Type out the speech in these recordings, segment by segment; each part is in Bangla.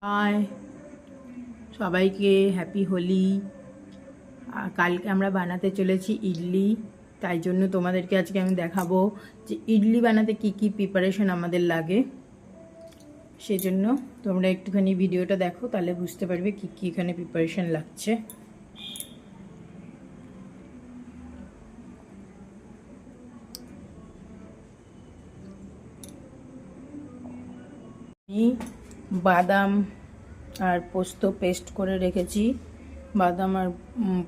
হাই সবাইকে হ্যাপি হোলি। কালকে আমরা বানাতে চলেছি ইডলি, তাই জন্য তোমাদেরকে আজকে আমি দেখাবো যে ইডলি বানাতে কি কি প্রিপারেশন আমাদের লাগে। সেজন্য তোমরা একটুখানি ভিডিওটা দেখো, তাহলে বুঝতে পারবে কি কি এখানে প্রিপারেশন লাগছে। আমি বাদাম আর পোস্ত পেস্ট করে রেখেছি। বাদাম আর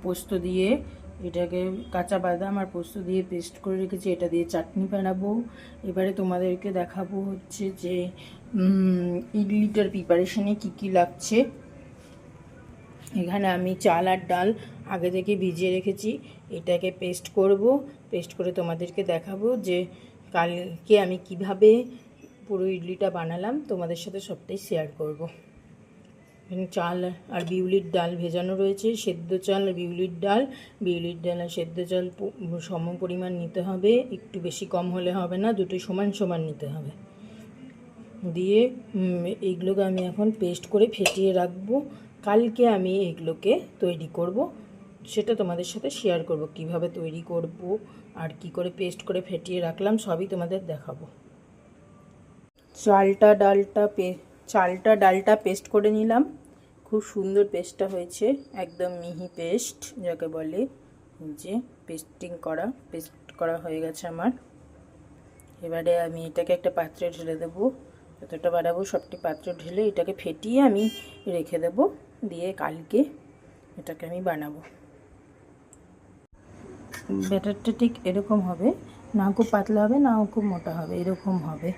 পোস্ত দিয়ে এটাকে, কাঁচা বাদাম আর পোস্ত দিয়ে পেস্ট করে রেখেছি, এটা দিয়ে চাটনি বানাবো। এবারে তোমাদেরকে দেখাবো হচ্ছে যে ইডলিটার প্রিপারেশনে কি কি লাগছে। এখানে আমি চাল আর ডাল আগে থেকে ভিজিয়ে রেখেছি, এটাকে পেস্ট করব। পেস্ট করে তোমাদেরকে দেখাবো যে কালকে আমি কিভাবে পুরো ইডলিটা বানালাম, তোমাদের সাথে সবটাই শেয়ার করব। চাল আর বিউলির ডাল ভেজানো রয়েছে, সেদ্ধ চাল আর বিউলির ডাল আর সেদ্ধ চাল সম পরিমাণ নিতে হবে, একটু বেশি কম হলে হবে না, দুটোই সমান সমান নিতে হবে। দিয়ে এইগুলোকে আমি এখন পেস্ট করে ফেটিয়ে রাখবো। কালকে আমি এগুলোকে তৈরি করব, সেটা তোমাদের সাথে শেয়ার করব কিভাবে তৈরি করব আর কি করে পেস্ট করে ফেটিয়ে রাখলাম, সবই তোমাদের দেখাবো। চালটা ডালটা পেস্ট করে নিলাম, খুব সুন্দর পেস্টটা হয়েছে, একদম মিহি পেস্ট যাকে বলে, যে পেস্ট করা হয়ে গেছে আমার। এবারে আমি এটাকে একটা পাত্রে ঢেলে দেবো, যতটা বানাবো সবটি পাত্রে ঢেলে এটাকে ফেটিয়ে আমি রেখে দেব, দিয়ে কালকে এটাকে আমি বানাবো। ব্যাটারটা ঠিক এরকম হবে, না খুব পাতলা হবে না খুব মোটা হবে, এরকম হবে।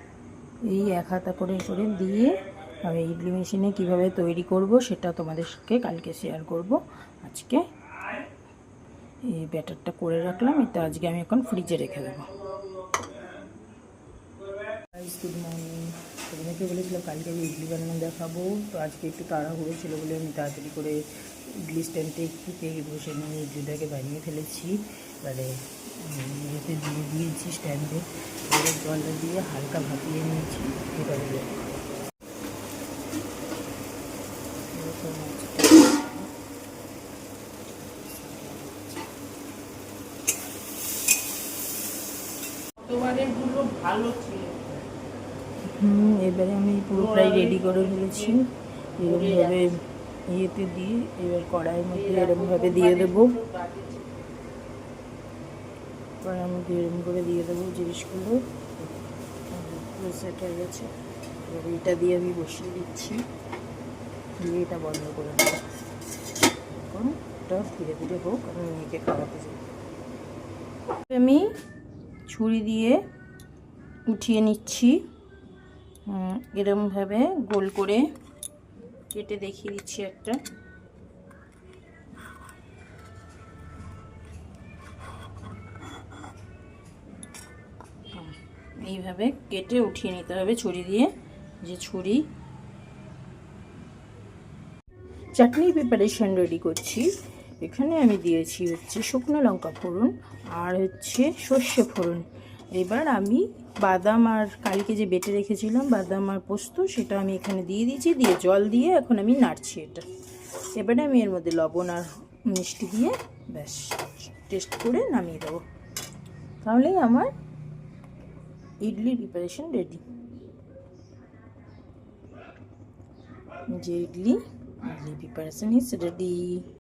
এই এক হাতা করে করে দিয়ে আমি ইডলি মেশিনে কীভাবে তৈরি করব সেটা তোমাদেরকে কালকে শেয়ার করব। আজকে এই ব্যাটারটা করে রাখলাম, এটা আজকে আমি এখন ফ্রিজে রেখে দেবো। Good morning. তোমাকে বলেছিলাম কালকে আমি ইডলি বানানো দেখাবো, তো আজকে একটু তাড়াহুড়ো ছিল বলে আমি তাড়াতাড়ি করে ইডলি স্ট্যান্ডে একটু তেল বসে নিয়ে ইডলিটাকে বানিয়ে ফেলেছি। এবারে ইয়েতে দিয়ে দিয়েছি স্ট্যান্ডে, এবারে জলটা দিয়ে হালকা ভাপিয়ে নিয়েছি। এবারে এবারে আমি পুরো প্রায় রেডি করে ফেলেছি। এরকমভাবে ইয়েতে দিয়ে এবার কড়াইয়ের মধ্যে এরকমভাবে দিয়ে দেবো, কড়াইয়ের মধ্যে এরকম করে দিয়ে দেবো জিনিসগুলো। সেট হয়ে গেছে, এবার এটা দিয়ে আমি বসিয়ে দিচ্ছি, দিয়ে এটা বন্ধ করে দেবো। এখন এটা ধীরে ধীরে হোক, আমি মেয়েকে খাওয়াতে যাই। আমি ছুরি দিয়ে উঠিয়ে নিচ্ছি, এরকমভাবে গোল করে কেটে দেখিয়ে দিচ্ছি একটা। এইভাবে কেটে উঠিয়ে নিতে হবে ছুরি দিয়ে, যে ছুরি। চাটনির প্রিপারেশন রেডি করছি। এখানে আমি দিয়েছি হচ্ছে শুকনো লঙ্কা ফোড়ন আর হচ্ছে সর্ষে ফোড়ন। এবার আমি বাদাম আর কালকে যে বেটে রেখেছিলাম বাদাম আর পোস্ত, সেটা আমি এখানে দিয়ে দিয়েছি, দিয়ে জল দিয়ে এখন আমি নাড়ছি এটা। এবারে আমি এর মধ্যে লবণ আর মিষ্টি দিয়ে ব্যাস টেস্ট করে নামিয়ে দেবো, তাহলেই আমার ইডলির প্রিপারেশন রেডি। যে ইডলি প্রিপারেশন ইজ রেডি।